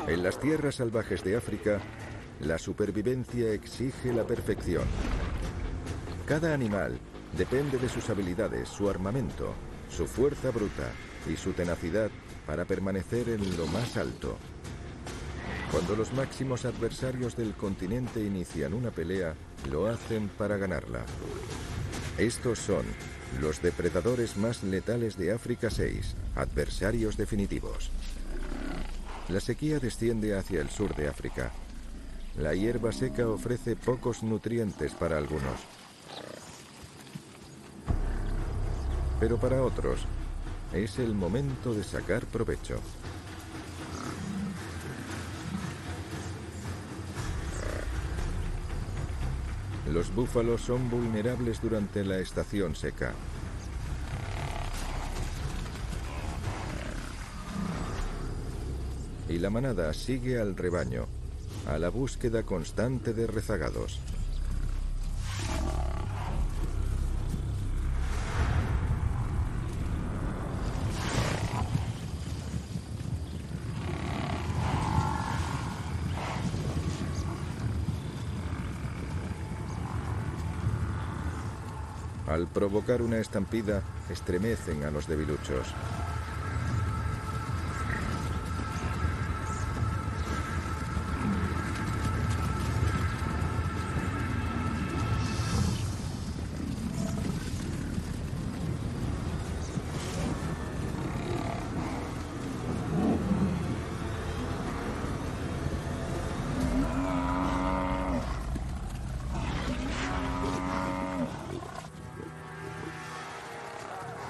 En las tierras salvajes de África, la supervivencia exige la perfección. Cada animal depende de sus habilidades, su armamento, su fuerza bruta y su tenacidad para permanecer en lo más alto. Cuando los máximos adversarios del continente inician una pelea, lo hacen para ganarla. Estos son los depredadores más letales de África 6, adversarios definitivos. La sequía desciende hacia el sur de África. La hierba seca ofrece pocos nutrientes para algunos. Pero para otros, es el momento de sacar provecho. Los búfalos son vulnerables durante la estación seca. Y la manada sigue al rebaño, a la búsqueda constante de rezagados. Al provocar una estampida, estremecen a los debiluchos.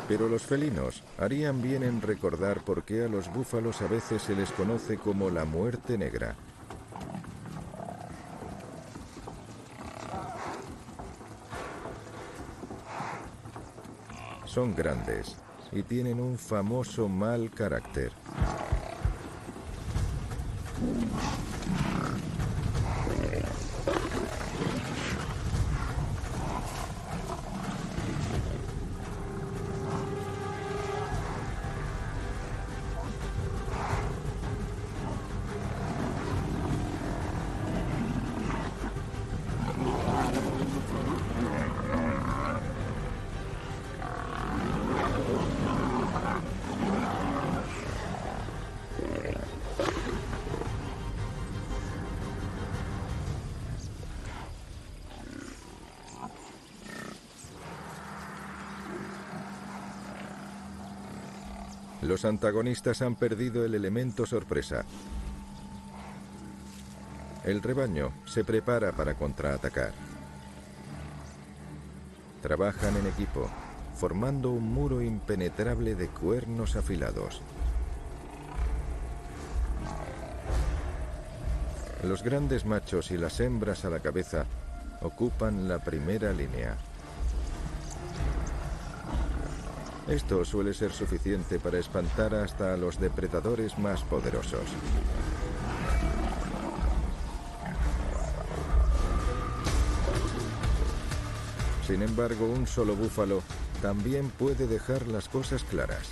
Pero los felinos harían bien en recordar por qué a los búfalos a veces se les conoce como la muerte negra. Son grandes y tienen un famoso mal carácter. Los antagonistas han perdido el elemento sorpresa. El rebaño se prepara para contraatacar. Trabajan en equipo, formando un muro impenetrable de cuernos afilados. Los grandes machos y las hembras a la cabeza ocupan la primera línea. Esto suele ser suficiente para espantar hasta a los depredadores más poderosos. Sin embargo, un solo búfalo también puede dejar las cosas claras.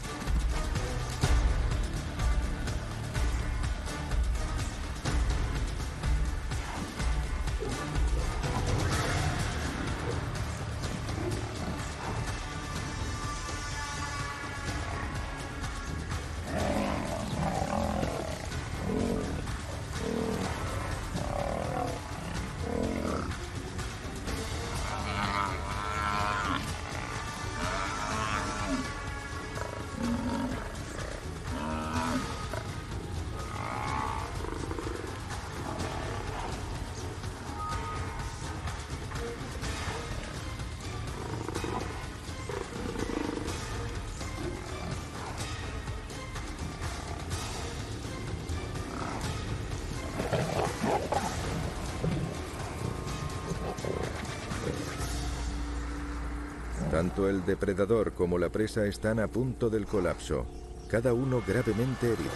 Tanto el depredador como la presa están a punto del colapso, cada uno gravemente herido.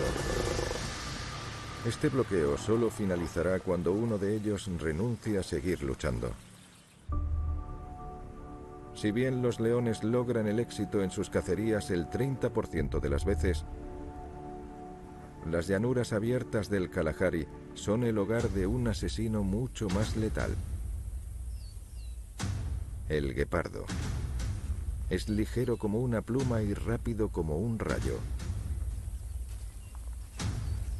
Este bloqueo solo finalizará cuando uno de ellos renuncie a seguir luchando. Si bien los leones logran el éxito en sus cacerías el 30% de las veces, las llanuras abiertas del Kalahari son el hogar de un asesino mucho más letal. El guepardo. Es ligero como una pluma y rápido como un rayo.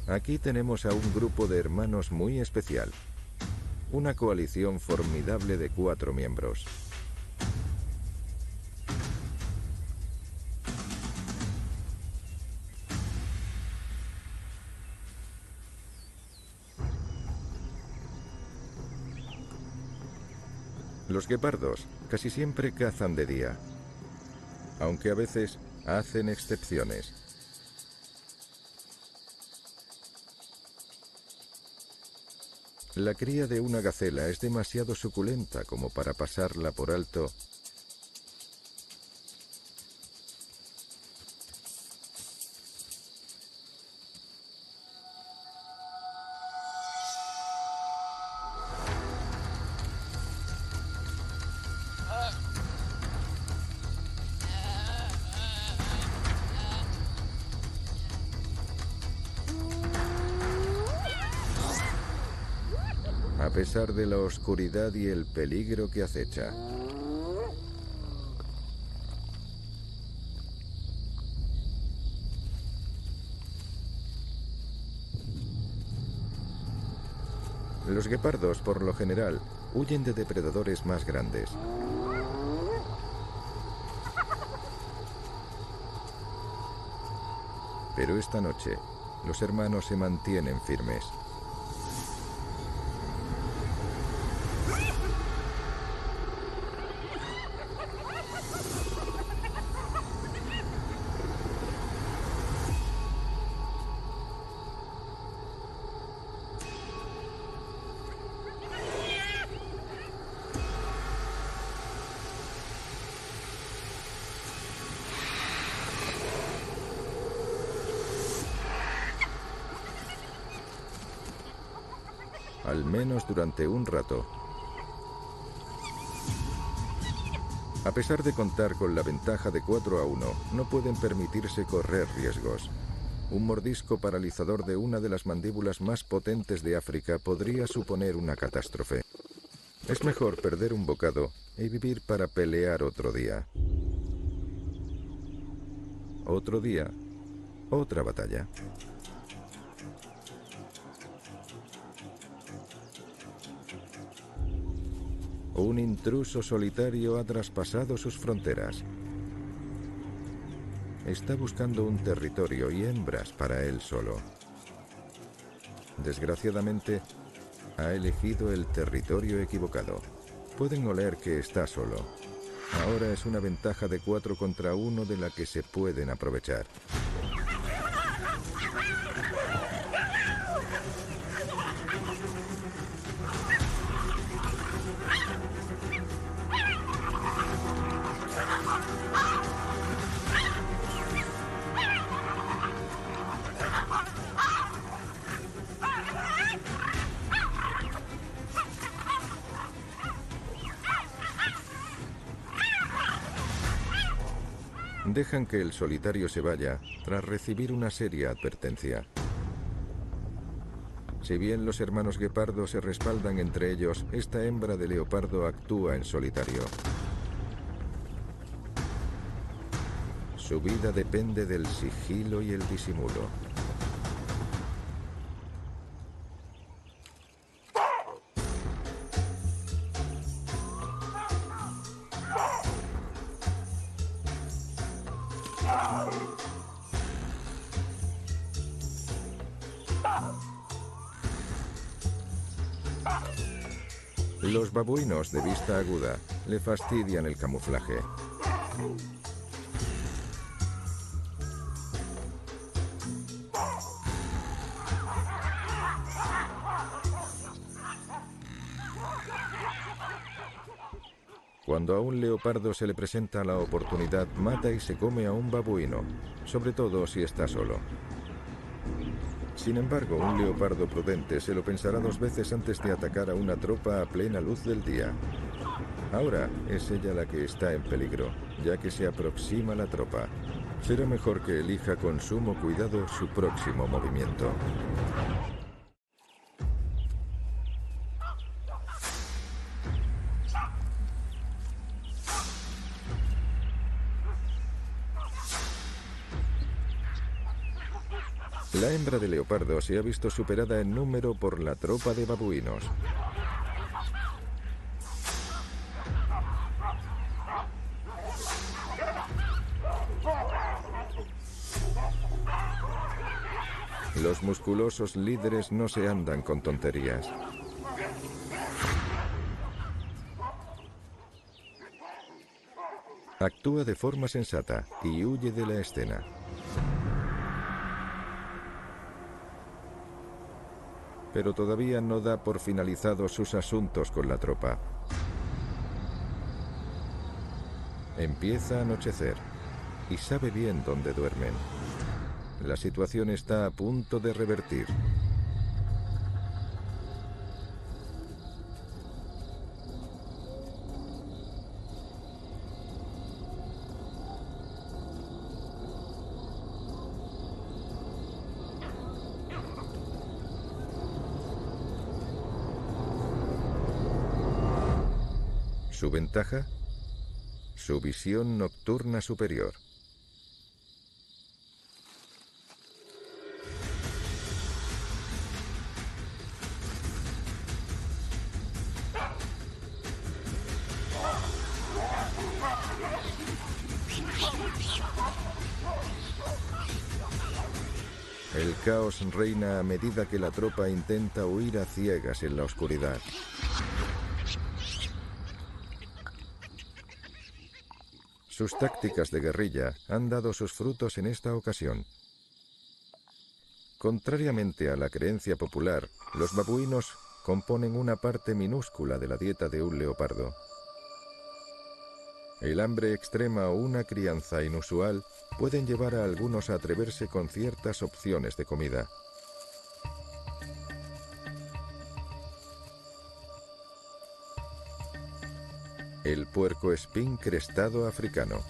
Aquí tenemos a un grupo de hermanos muy especial. Una coalición formidable de 4 miembros. Los guepardos casi siempre cazan de día, aunque a veces hacen excepciones. La cría de una gacela es demasiado suculenta como para pasarla por alto. A pesar de la oscuridad y el peligro que acecha. Los guepardos, por lo general, huyen de depredadores más grandes. Pero esta noche, los hermanos se mantienen firmes. Al menos durante un rato. A pesar de contar con la ventaja de 4-1, no pueden permitirse correr riesgos. Un mordisco paralizador de una de las mandíbulas más potentes de África podría suponer una catástrofe. Es mejor perder un bocado y vivir para pelear otro día. Otro día, otra batalla. Un intruso solitario ha traspasado sus fronteras. Está buscando un territorio y hembras para él solo. Desgraciadamente, ha elegido el territorio equivocado. Pueden oler que está solo. Ahora es una ventaja de 4 contra 1 de la que se pueden aprovechar. Dejan que el solitario se vaya tras recibir una seria advertencia. Si bien los hermanos guepardo se respaldan entre ellos, esta hembra de leopardo actúa en solitario. Su vida depende del sigilo y el disimulo. Los babuinos de vista aguda le fastidian el camuflaje. Cuando a un leopardo se le presenta la oportunidad, mata y se come a un babuino, sobre todo si está solo. Sin embargo, un leopardo prudente se lo pensará 2 veces antes de atacar a una tropa a plena luz del día. Ahora es ella la que está en peligro, ya que se aproxima la tropa. Será mejor que elija con sumo cuidado su próximo movimiento. La hembra de leopardo se ha visto superada en número por la tropa de babuinos. Los musculosos líderes no se andan con tonterías. Actúa de forma sensata y huye de la escena. Pero todavía no da por finalizados sus asuntos con la tropa. Empieza a anochecer y sabe bien dónde duermen. La situación está a punto de revertir. ¿Su ventaja? Su visión nocturna superior. El caos reina a medida que la tropa intenta huir a ciegas en la oscuridad. Sus tácticas de guerrilla han dado sus frutos en esta ocasión. Contrariamente a la creencia popular, los babuinos componen una parte minúscula de la dieta de un leopardo. El hambre extrema o una crianza inusual pueden llevar a algunos a atreverse con ciertas opciones de comida. El puercoespín crestado africano.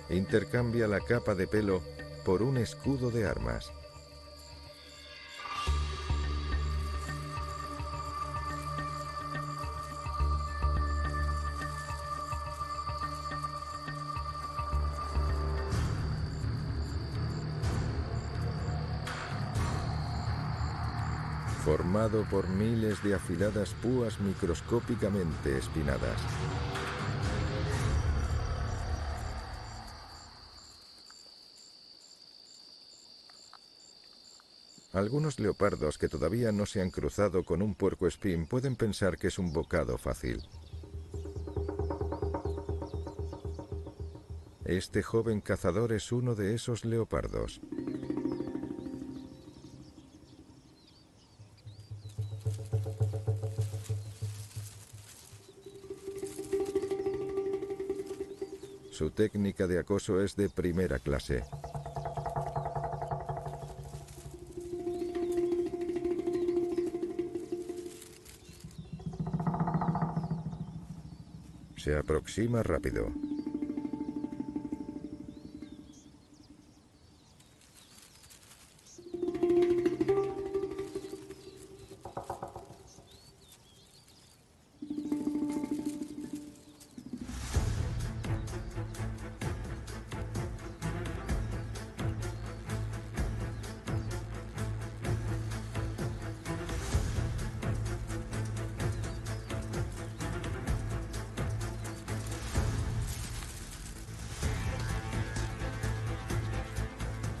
Intercambia la capa de pelo por un escudo de armas. Formado por miles de afiladas púas microscópicamente espinadas. Algunos leopardos que todavía no se han cruzado con un puercoespín pueden pensar que es un bocado fácil. Este joven cazador es uno de esos leopardos. Su técnica de acoso es de primera clase. Se aproxima rápido.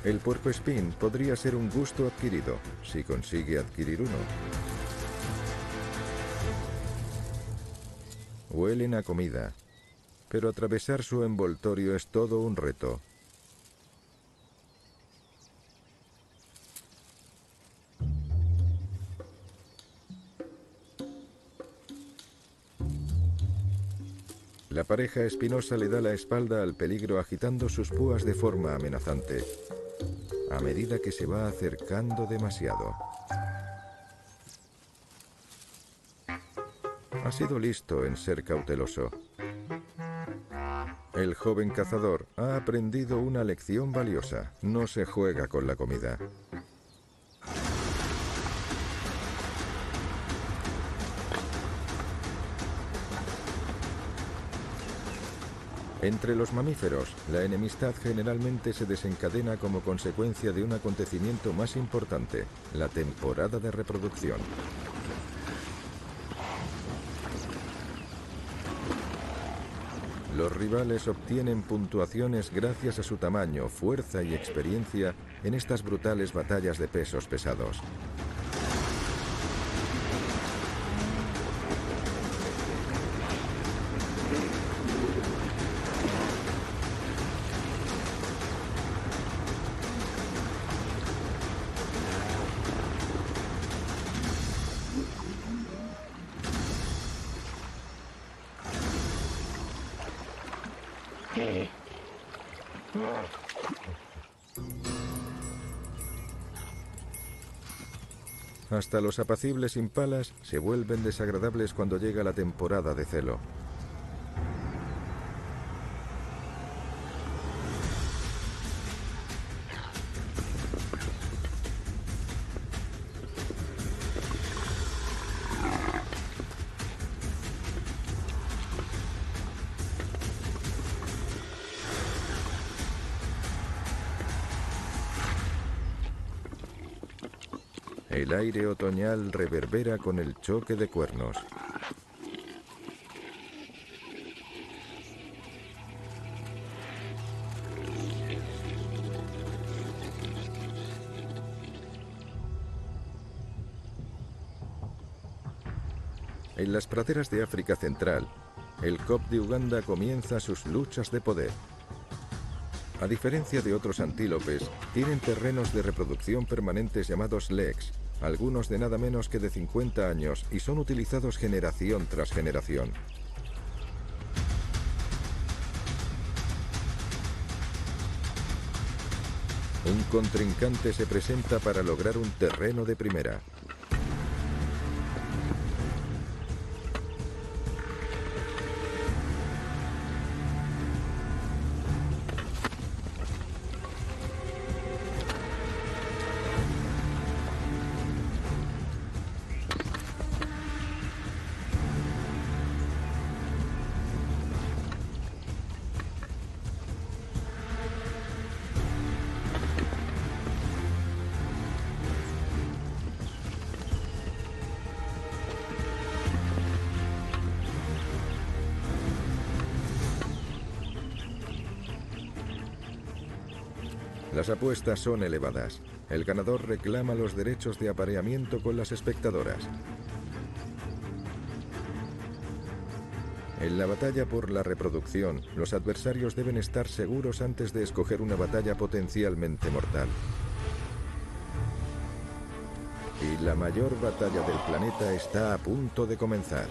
El puercoespín podría ser un gusto adquirido, si consigue adquirir uno. Huelen a comida, pero atravesar su envoltorio es todo un reto. La pareja espinosa le da la espalda al peligro agitando sus púas de forma amenazante, a medida que se va acercando demasiado. Ha sido listo en ser cauteloso. El joven cazador ha aprendido una lección valiosa. No se juega con la comida. Entre los mamíferos, la enemistad generalmente se desencadena como consecuencia de un acontecimiento más importante, la temporada de reproducción. Los rivales obtienen puntuaciones gracias a su tamaño, fuerza y experiencia en estas brutales batallas de pesos pesados. Hasta los apacibles impalas se vuelven desagradables cuando llega la temporada de celo. El aire otoñal reverbera con el choque de cuernos. En las praderas de África Central, el COP de Uganda comienza sus luchas de poder. A diferencia de otros antílopes, tienen terrenos de reproducción permanentes llamados leks, algunos de nada menos que de 50 años, y son utilizados generación tras generación. Un contrincante se presenta para lograr un terreno de primera. Las apuestas son elevadas. El ganador reclama los derechos de apareamiento con las espectadoras. En la batalla por la reproducción, los adversarios deben estar seguros antes de escoger una batalla potencialmente mortal. Y la mayor batalla del planeta está a punto de comenzar.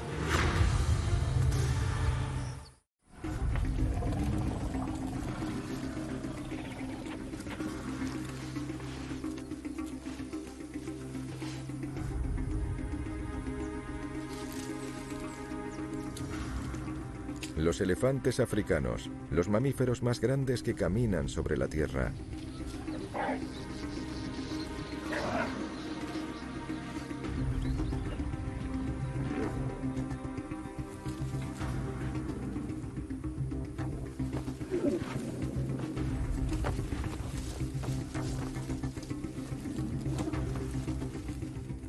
Los elefantes africanos, los mamíferos más grandes que caminan sobre la tierra.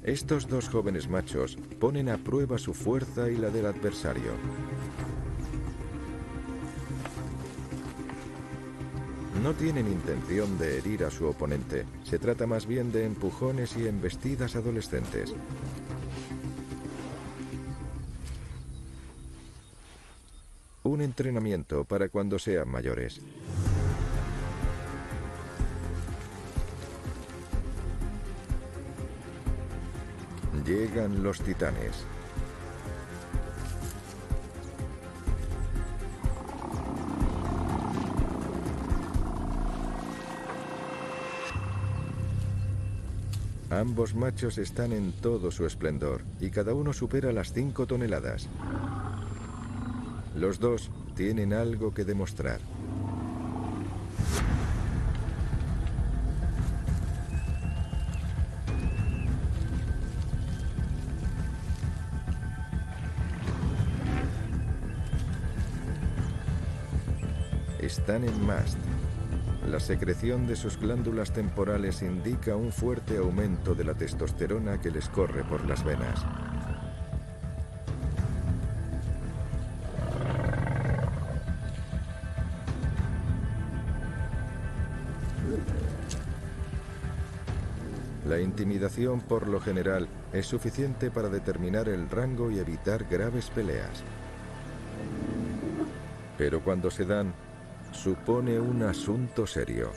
Estos dos jóvenes machos ponen a prueba su fuerza y la del adversario. No tienen intención de herir a su oponente. Se trata más bien de empujones y embestidas adolescentes. Un entrenamiento para cuando sean mayores. Llegan los titanes. Ambos machos están en todo su esplendor y cada uno supera las 5 toneladas. Los dos tienen algo que demostrar. Están en mast. La secreción de sus glándulas temporales indica un fuerte aumento de la testosterona que les corre por las venas. La intimidación, por lo general, es suficiente para determinar el rango y evitar graves peleas. Pero cuando se dan, supone un asunto serio.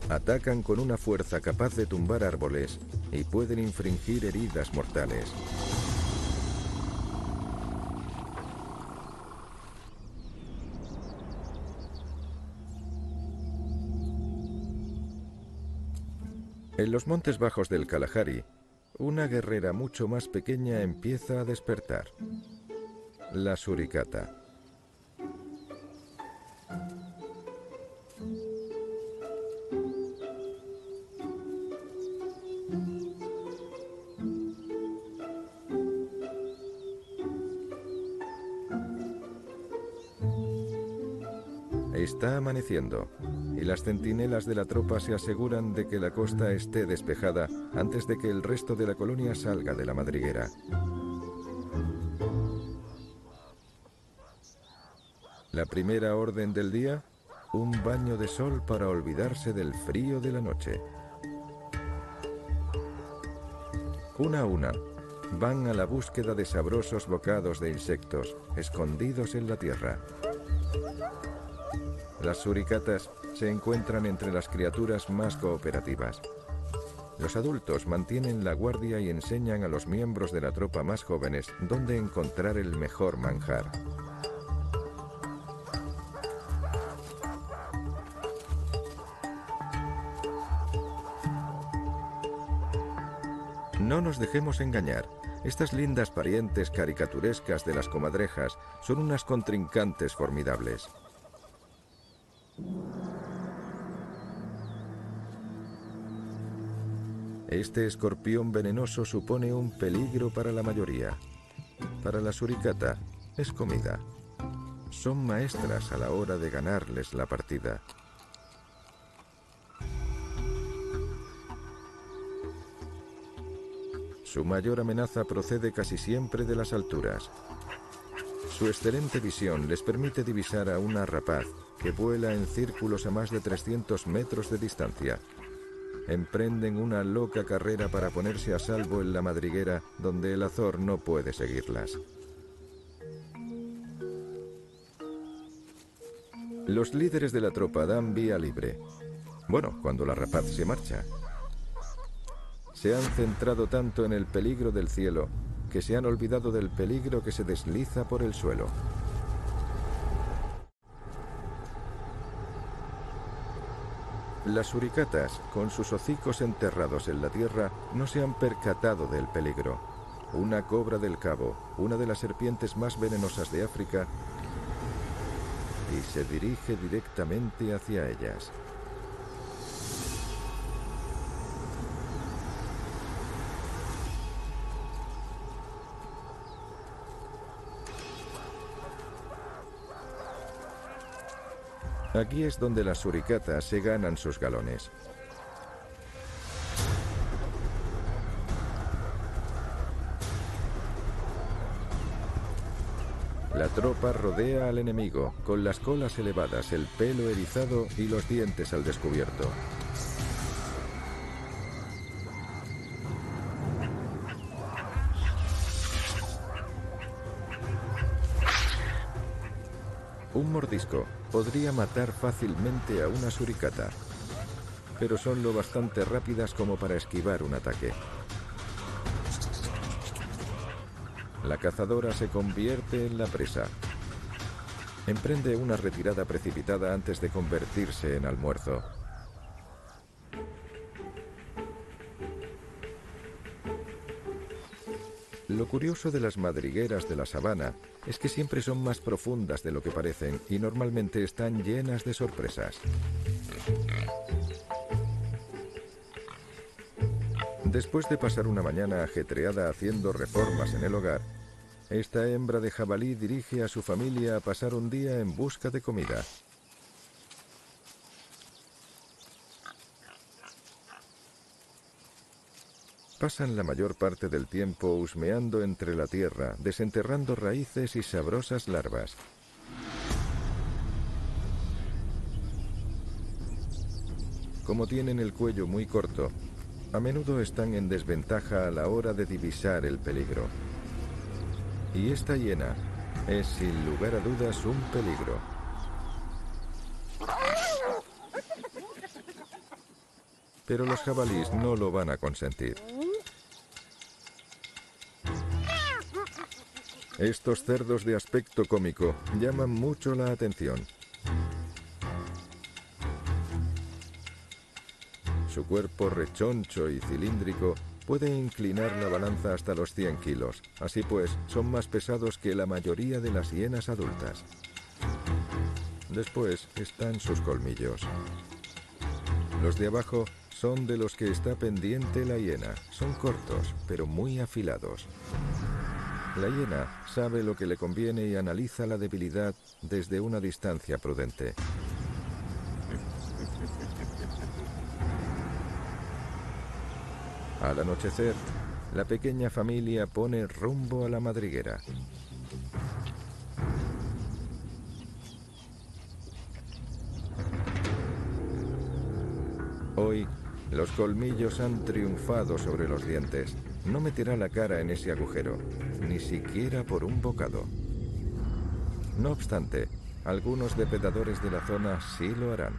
Atacan con una fuerza capaz de tumbar árboles y pueden infligir heridas mortales. En los montes bajos del Kalahari, una guerrera mucho más pequeña empieza a despertar. La suricata. Está amaneciendo y las centinelas de la tropa se aseguran de que la costa esté despejada antes de que el resto de la colonia salga de la madriguera. La primera orden del día, un baño de sol para olvidarse del frío de la noche. Una a una, van a la búsqueda de sabrosos bocados de insectos escondidos en la tierra. Las suricatas se encuentran entre las criaturas más cooperativas. Los adultos mantienen la guardia y enseñan a los miembros de la tropa más jóvenes dónde encontrar el mejor manjar. No nos dejemos engañar. Estas lindas parientes caricaturescas de las comadrejas son unas contrincantes formidables. Este escorpión venenoso supone un peligro para la mayoría. Para la suricata, es comida. Son maestras a la hora de ganarles la partida. Su mayor amenaza procede casi siempre de las alturas. Su excelente visión les permite divisar a una rapaz que vuela en círculos a más de 300 metros de distancia. Emprenden una loca carrera para ponerse a salvo en la madriguera donde el azor no puede seguirlas. Los líderes de la tropa dan vía libre. Bueno, cuando la rapaz se marcha. Se han centrado tanto en el peligro del cielo que se han olvidado del peligro que se desliza por el suelo. Las suricatas, con sus hocicos enterrados en la tierra, no se han percatado del peligro. Una cobra del Cabo, una de las serpientes más venenosas de África, y se dirige directamente hacia ellas. Aquí es donde las suricatas se ganan sus galones. La tropa rodea al enemigo, con las colas elevadas, el pelo erizado y los dientes al descubierto. Un mordisco podría matar fácilmente a una suricata, pero son lo bastante rápidas como para esquivar un ataque. La cazadora se convierte en la presa. Emprende una retirada precipitada antes de convertirse en almuerzo. Lo curioso de las madrigueras de la sabana es que siempre son más profundas de lo que parecen y normalmente están llenas de sorpresas. Después de pasar una mañana ajetreada haciendo reformas en el hogar, esta hembra de jabalí dirige a su familia a pasar un día en busca de comida. Pasan la mayor parte del tiempo husmeando entre la tierra, desenterrando raíces y sabrosas larvas. Como tienen el cuello muy corto, a menudo están en desventaja a la hora de divisar el peligro. Y esta hiena es sin lugar a dudas un peligro. Pero los jabalíes no lo van a consentir. Estos cerdos de aspecto cómico llaman mucho la atención. Su cuerpo rechoncho y cilíndrico puede inclinar la balanza hasta los 100 kilos. Así pues, son más pesados que la mayoría de las hienas adultas. Después están sus colmillos. Los de abajo son de los que está pendiente la hiena. Son cortos, pero muy afilados. La hiena sabe lo que le conviene y analiza la debilidad desde una distancia prudente. Al anochecer, la pequeña familia pone rumbo a la madriguera. Hoy, los colmillos han triunfado sobre los dientes. No meterá la cara en ese agujero, ni siquiera por un bocado. No obstante, algunos depredadores de la zona sí lo harán.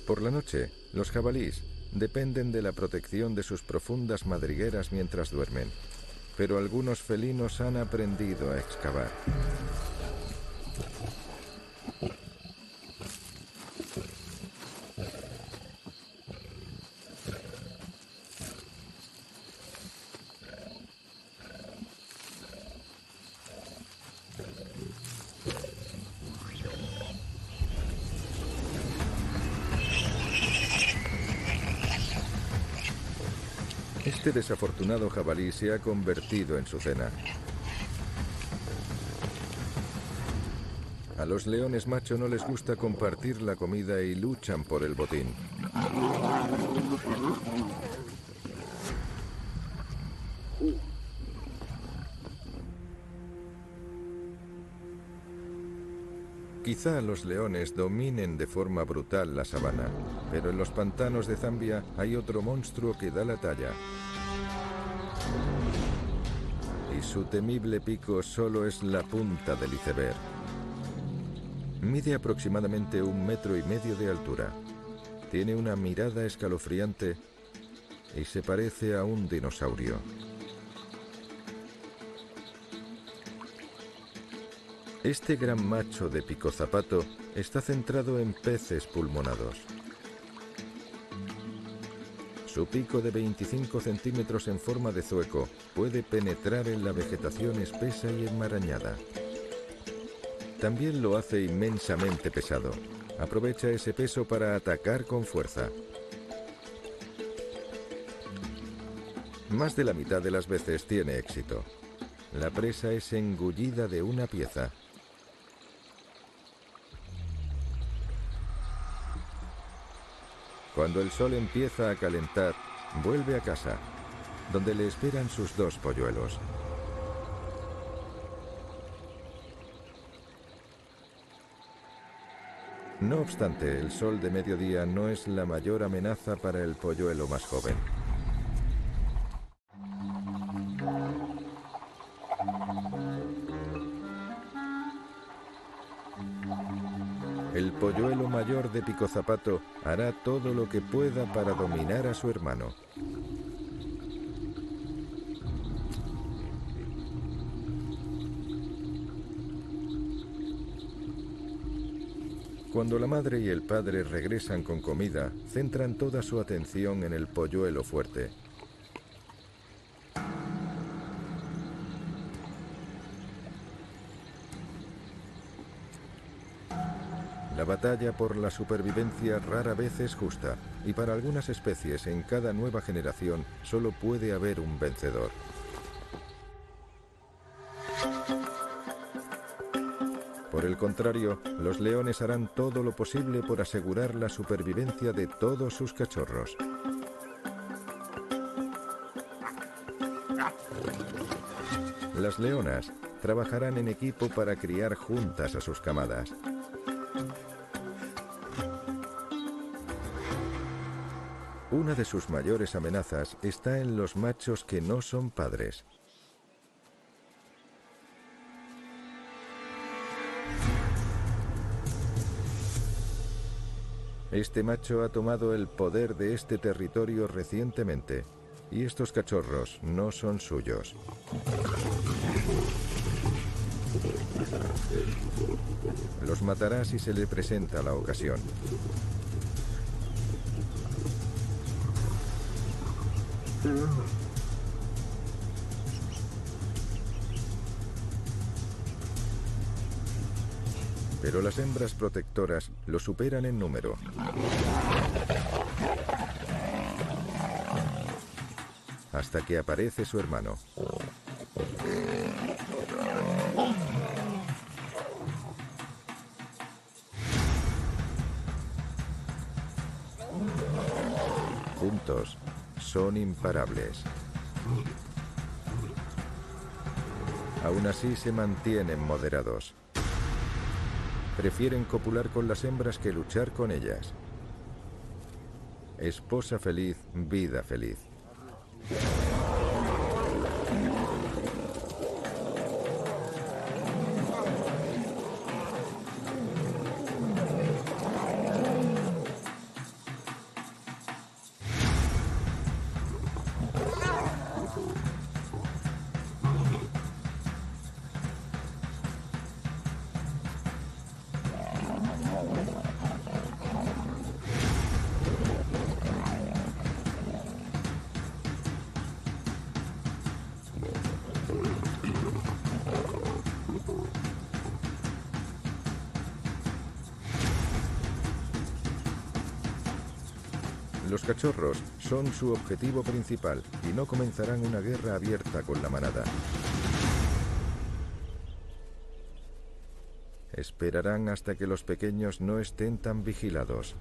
Por la noche, los jabalíes dependen de la protección de sus profundas madrigueras mientras duermen, pero algunos felinos han aprendido a excavar. Este desafortunado jabalí se ha convertido en su cena. A los leones macho no les gusta compartir la comida y luchan por el botín. Quizá los leones dominen de forma brutal la sabana, pero en los pantanos de Zambia hay otro monstruo que da la talla. Y su temible pico solo es la punta del iceberg. Mide aproximadamente 1,5 metros de altura. Tiene una mirada escalofriante y se parece a un dinosaurio. Este gran macho de pico zapato está centrado en peces pulmonados. Su pico de 25 centímetros en forma de zueco puede penetrar en la vegetación espesa y enmarañada. También lo hace inmensamente pesado. Aprovecha ese peso para atacar con fuerza. Más de la mitad de las veces tiene éxito. La presa es engullida de una pieza. Cuando el sol empieza a calentar, vuelve a casa, donde le esperan sus 2 polluelos. No obstante, el sol de mediodía no es la mayor amenaza para el polluelo más joven. El polluelo mayor de Pico Zapato hará todo lo que pueda para dominar a su hermano. Cuando la madre y el padre regresan con comida, centran toda su atención en el polluelo fuerte. La batalla por la supervivencia rara vez es justa, y para algunas especies en cada nueva generación solo puede haber un vencedor. Por el contrario, los leones harán todo lo posible por asegurar la supervivencia de todos sus cachorros. Las leonas trabajarán en equipo para criar juntas a sus camadas. Una de sus mayores amenazas está en los machos que no son padres. Este macho ha tomado el poder de este territorio recientemente, y estos cachorros no son suyos. Los matará si se le presenta la ocasión. Pero las hembras protectoras lo superan en número. Hasta que aparece su hermano. Juntos son imparables. Aún así se mantienen moderados. Prefieren copular con las hembras que luchar con ellas. Esposa feliz, vida feliz. Los cachorros son su objetivo principal y no comenzarán una guerra abierta con la manada. Esperarán hasta que los pequeños no estén tan vigilados.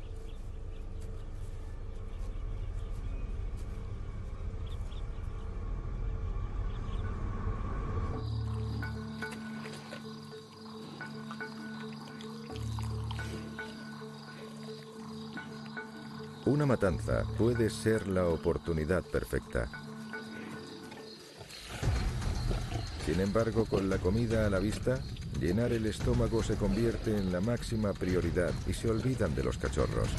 Una matanza puede ser la oportunidad perfecta. Sin embargo, con la comida a la vista, llenar el estómago se convierte en la máxima prioridad y se olvidan de los cachorros.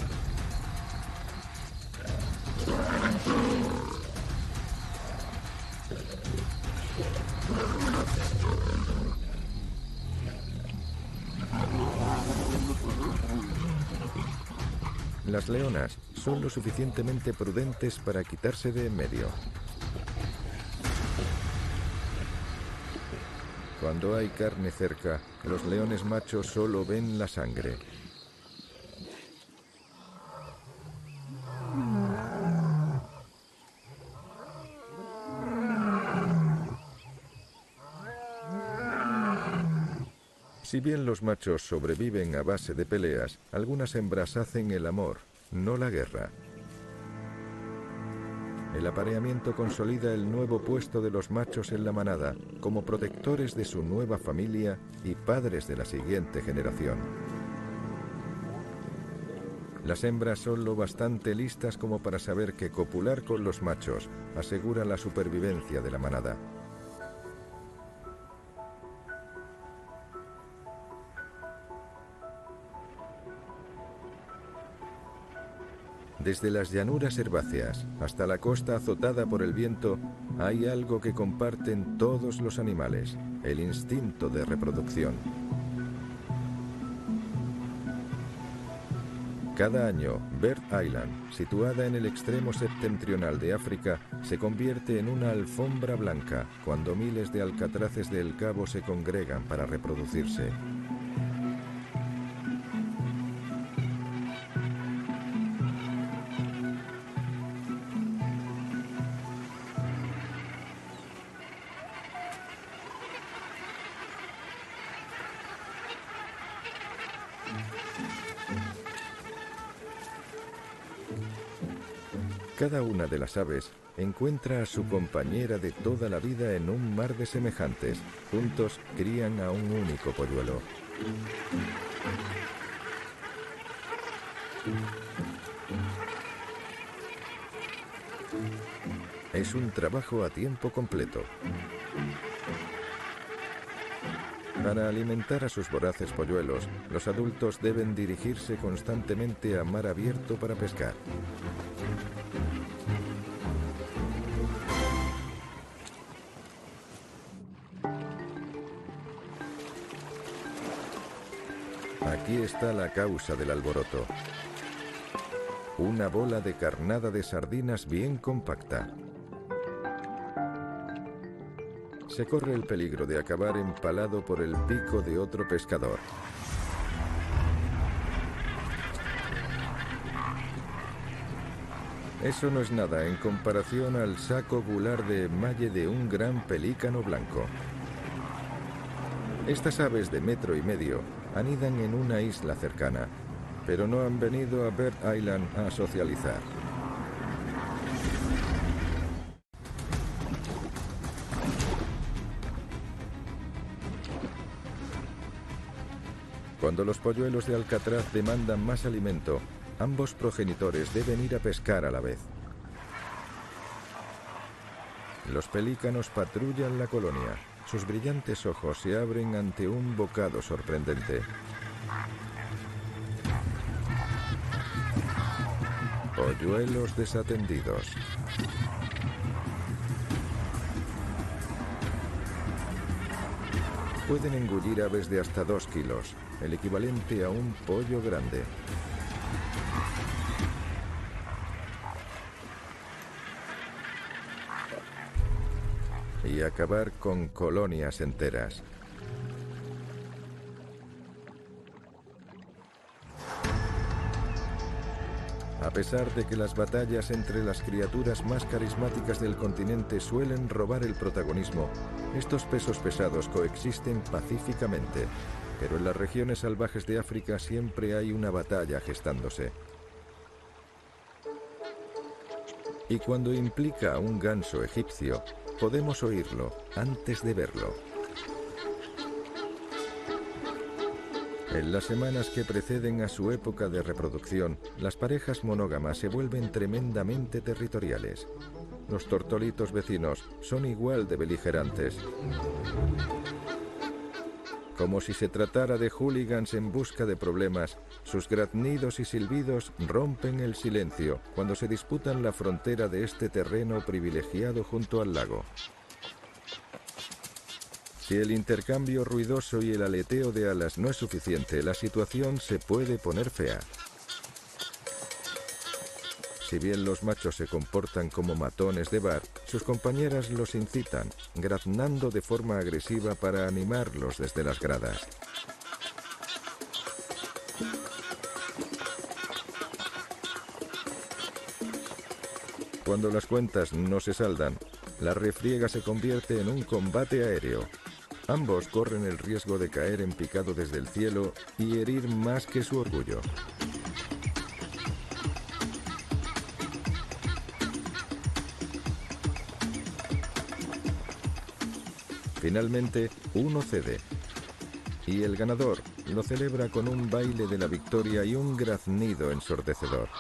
Las leonas son lo suficientemente prudentes para quitarse de en medio. Cuando hay carne cerca, los leones machos solo ven la sangre. Si bien los machos sobreviven a base de peleas, algunas hembras hacen el amor, no la guerra. El apareamiento consolida el nuevo puesto de los machos en la manada como protectores de su nueva familia y padres de la siguiente generación. Las hembras son lo bastante listas como para saber que copular con los machos asegura la supervivencia de la manada. Desde las llanuras herbáceas hasta la costa azotada por el viento, hay algo que comparten todos los animales: el instinto de reproducción. Cada año, Bird Island, situada en el extremo septentrional de África, se convierte en una alfombra blanca cuando miles de alcatraces del Cabo se congregan para reproducirse. Cada una de las aves encuentra a su compañera de toda la vida en un mar de semejantes. Juntos crían a un único polluelo. Es un trabajo a tiempo completo. Para alimentar a sus voraces polluelos, los adultos deben dirigirse constantemente a mar abierto para pescar. Aquí está la causa del alboroto. Una bola de carnada de sardinas bien compacta. Se corre el peligro de acabar empalado por el pico de otro pescador. Eso no es nada en comparación al saco gular de emalle de un gran pelícano blanco. Estas aves de 1,5 metros anidan en una isla cercana, pero no han venido a Bird Island a socializar. Cuando los polluelos de alcatraz demandan más alimento, ambos progenitores deben ir a pescar a la vez. Los pelícanos patrullan la colonia. Sus brillantes ojos se abren ante un bocado sorprendente. Polluelos desatendidos. Pueden engullir aves de hasta 2 kilos, el equivalente a un pollo grande. Y acabar con colonias enteras. A pesar de que las batallas entre las criaturas más carismáticas del continente suelen robar el protagonismo, estos pesos pesados coexisten pacíficamente, pero en las regiones salvajes de África siempre hay una batalla gestándose. Y cuando implica a un ganso egipcio, podemos oírlo antes de verlo. En las semanas que preceden a su época de reproducción, las parejas monógamas se vuelven tremendamente territoriales. Los tortolitos vecinos son igual de beligerantes. Como si se tratara de hooligans en busca de problemas, sus graznidos y silbidos rompen el silencio cuando se disputan la frontera de este terreno privilegiado junto al lago. Si el intercambio ruidoso y el aleteo de alas no es suficiente, la situación se puede poner fea. Si bien los machos se comportan como matones de bar, sus compañeras los incitan, graznando de forma agresiva para animarlos desde las gradas. Cuando las cuentas no se saldan, la refriega se convierte en un combate aéreo. Ambos corren el riesgo de caer en picado desde el cielo y herir más que su orgullo. Finalmente, uno cede. Y el ganador lo celebra con un baile de la victoria y un graznido ensordecedor.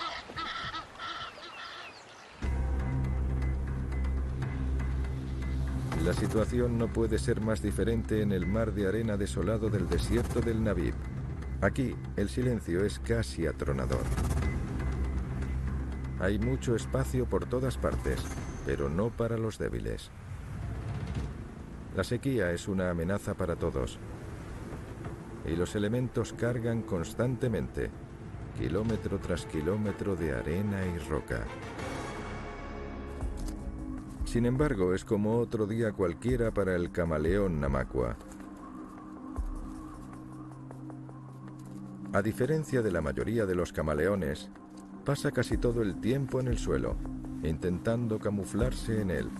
La situación no puede ser más diferente en el mar de arena desolado del desierto del Nabib. Aquí, el silencio es casi atronador. Hay mucho espacio por todas partes, pero no para los débiles. La sequía es una amenaza para todos. Y los elementos cargan constantemente, kilómetro tras kilómetro de arena y roca. Sin embargo, es como otro día cualquiera para el camaleón namaqua. A diferencia de la mayoría de los camaleones, pasa casi todo el tiempo en el suelo, intentando camuflarse en él,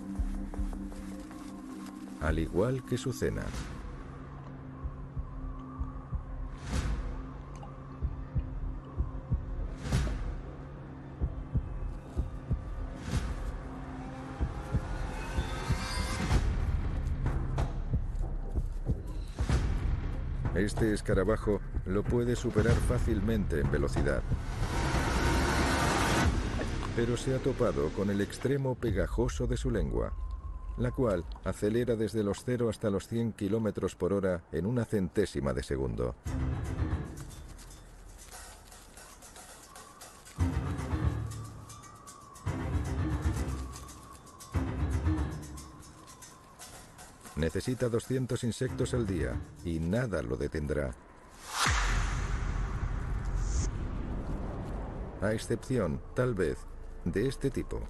al igual que su cena. Este escarabajo lo puede superar fácilmente en velocidad. Pero se ha topado con el extremo pegajoso de su lengua, la cual acelera desde los 0 hasta los 100 kilómetros por hora en una centésima de segundo. Necesita 200 insectos al día y nada lo detendrá. A excepción, tal vez, de este tipo.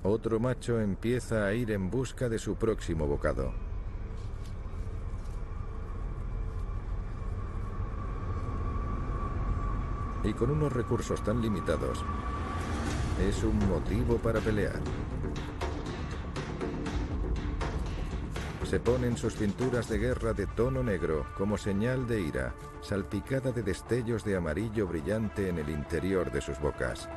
Otro macho empieza a ir en busca de su próximo bocado. Y con unos recursos tan limitados, es un motivo para pelear. Se ponen sus cinturas de guerra de tono negro como señal de ira, salpicada de destellos de amarillo brillante en el interior de sus bocas.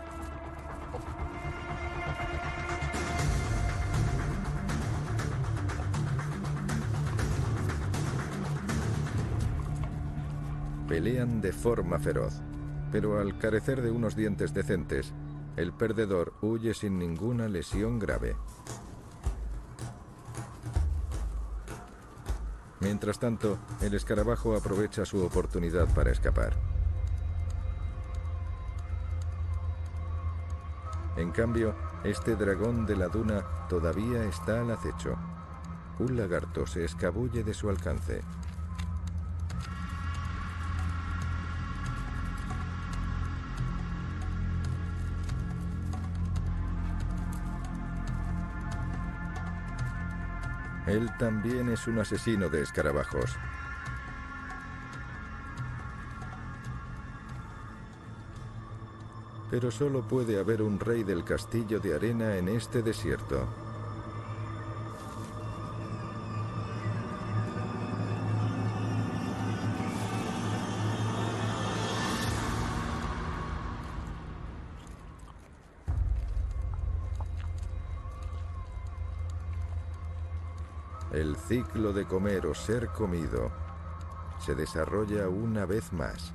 Pelean de forma feroz, pero al carecer de unos dientes decentes, el perdedor huye sin ninguna lesión grave. Mientras tanto, el escarabajo aprovecha su oportunidad para escapar. En cambio, este dragón de la duna todavía está al acecho. Un lagarto se escabulle de su alcance. Él también es un asesino de escarabajos. Pero solo puede haber un rey del castillo de arena en este desierto. El ciclo de comer o ser comido se desarrolla una vez más.